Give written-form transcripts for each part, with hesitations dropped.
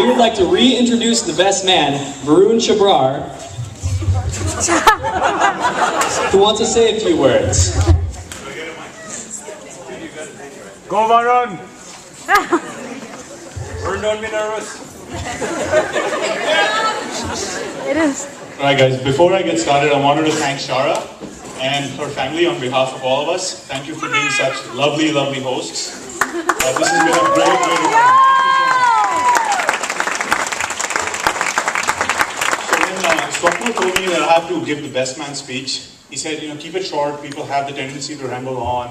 we would like to reintroduce the best man, Varun Shabrar, who wants to say a few words. Go Varun! Varun, don't be nervous. It is. Alright guys, before I get started, I wanted to thank Shara and her family on behalf of all of us. Thank you for being such lovely, lovely hosts. This has been a great event. So when Swapnil told me that I have to give the best man speech, he said, keep it short, people have the tendency to ramble on,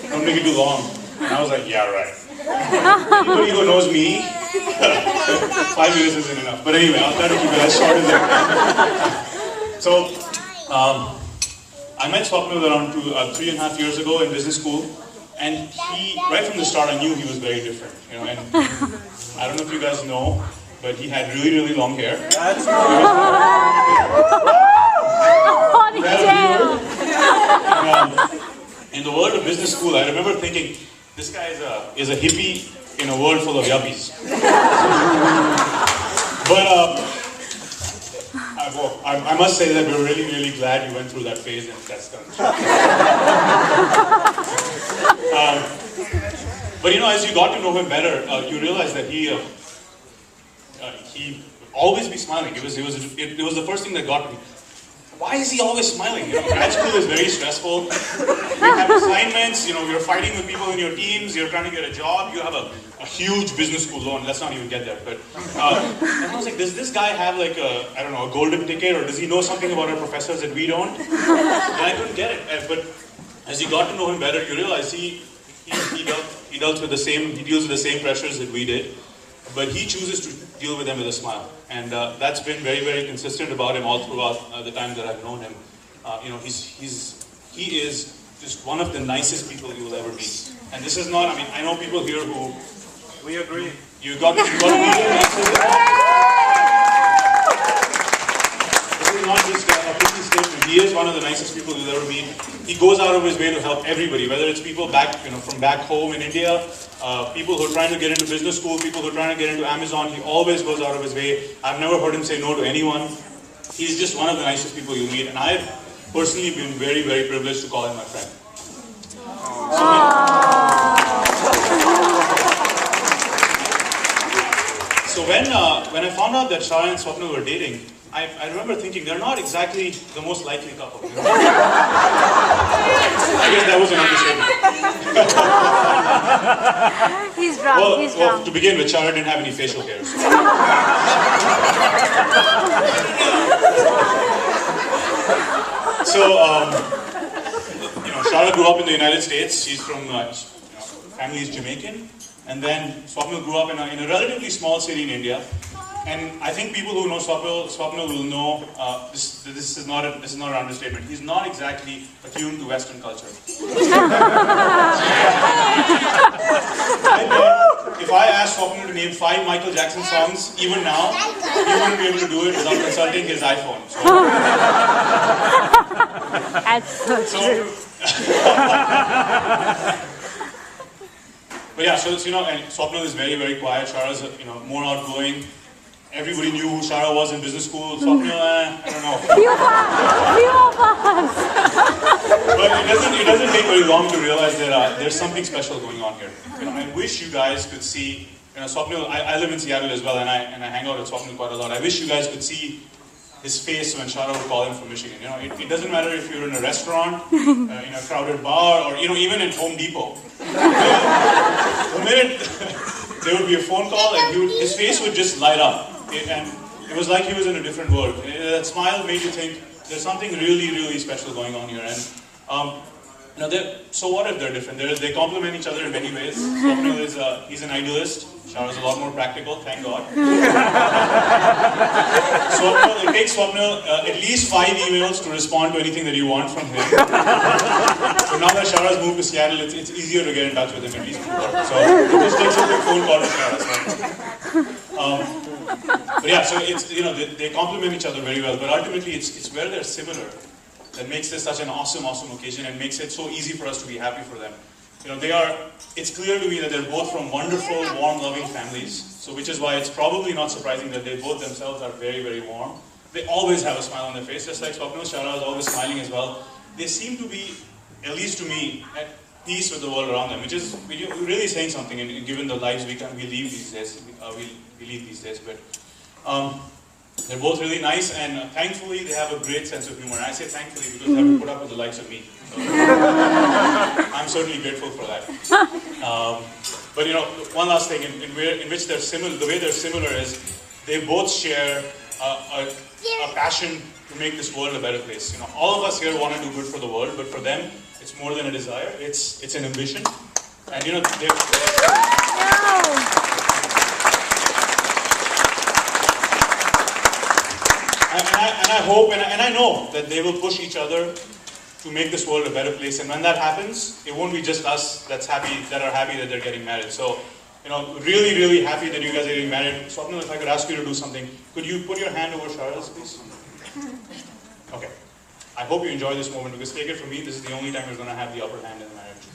don't make it too long. And I was like, yeah, right. Anybody who knows me, 5 minutes isn't enough. But anyway, I'll try to keep it as short as I can. So, I met Swapnil around 3.5 years ago in business school, and he, right from the start, I knew he was very different. And I don't know if you guys know, but he had really, really long hair. That's in the world of business school, I remember thinking, this guy is a hippie in a world full of yuppies. But I must say that we're really, really glad you went through that phase and that's done. But as you got to know him better, you realize that he always be smiling. It was the first thing that got me. Why is he always smiling? Grad school is very stressful. You have assignments, you're fighting with people in your teams, you're trying to get a job, you have a huge business school loan. Let's not even get there. But and I was like, does this guy have like a golden ticket, or does he know something about our professors that we don't? And I couldn't get it. But as you got to know him better, you realize he deals with the same pressures that we did. But he chooses to deal with them with a smile. And that's been very, very consistent about him all throughout the time that I've known him. He is just one of the nicest people you will ever meet. And this is not, I know people here who... We agree. You got to meet him. This is not just a pretty statement. He is one of the nicest people you'll ever meet. He goes out of his way to help everybody, whether it's people back, from back home in India, people who are trying to get into business school, people who are trying to get into Amazon. He always goes out of his way. I've never heard him say no to anyone. He's just one of the nicest people you'll meet, and I've personally been very, very privileged to call him my friend. So when I found out that Shara and Swapnil were dating, I remember thinking they're not exactly the most likely couple. I guess that was an understatement. He's drunk. Well, to begin with, Shara didn't have any facial hair. So, Shara grew up in the United States. She's from family is Jamaican, and then Swapnil grew up in a relatively small city in India. And I think people who know Swapnil will know this is not an understatement. He's not exactly attuned to Western culture. If I asked Swapnil to name 5 Michael Jackson songs, even now, he wouldn't be able to do it without consulting his iPhone. That's so true. But yeah, so and Swapnil is very, very quiet. Shara's more outgoing. Everybody knew who Shara was in business school. Swapnil, I don't know. Few of us. But it doesn't take very long to realize that there's something special going on here. I wish you guys could see. Swapnil. I live in Seattle as well, and I hang out with Swapnil quite a lot. I wish you guys could see his face when Shara would call him from Michigan. It doesn't matter if you're in a restaurant, in a crowded bar, or even at Home Depot. The minute there would be a phone call, and his face would just light up. And it was like he was in a different world. That smile made you think there's something really, really special going on here. And so what if they're different? They complement each other in many ways. Swapnil he's an idealist. Shara's a lot more practical, thank God. It takes Swapnil at least 5 emails to respond to anything that you want from him. So now that Shara's moved to Seattle, it's easier to get in touch with him at least before. So it just takes a quick phone call to Shara. But yeah, so it's they complement each other very well. But ultimately, it's where they're similar that makes this such an awesome occasion and makes it so easy for us to be happy for them. it's clear to me that they're both from wonderful, warm, loving families. So which is why it's probably not surprising that they both themselves are very, very warm. They always have a smile on their face, just like Swapnil. Shara is always smiling as well. They seem to be, at least to me, at peace with the world around them, which is really saying something, and given the lives we lead these days. We lead these days, but they're both really nice, and thankfully they have a great sense of humor. And I say thankfully because they have to put up with the likes of me. So, I'm certainly grateful for that. But one last thing in which they're similar. The way they're similar is they both share a passion to make this world a better place. All of us here want to do good for the world, but for them, it's more than a desire. It's an ambition, and And I hope and I know that they will push each other to make this world a better place. And when that happens, it won't be just us that are happy that they're getting married. So, really, really happy that you guys are getting married. Swapnil, if I could ask you to do something, could you put your hand over Shara's, please? Okay. I hope you enjoy this moment, because take it from me, this is the only time you're going to have the upper hand in the marriage.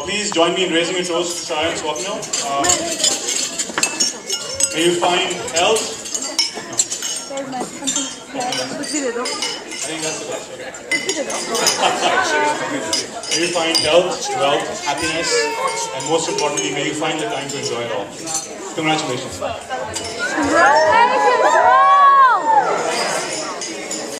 Please join me in raising a toast to Shara and Swapnil. May you find health. I think that's the best. Okay. May you find health, wealth, happiness, and most importantly, may you find the time to enjoy it all. Congratulations. Congratulations.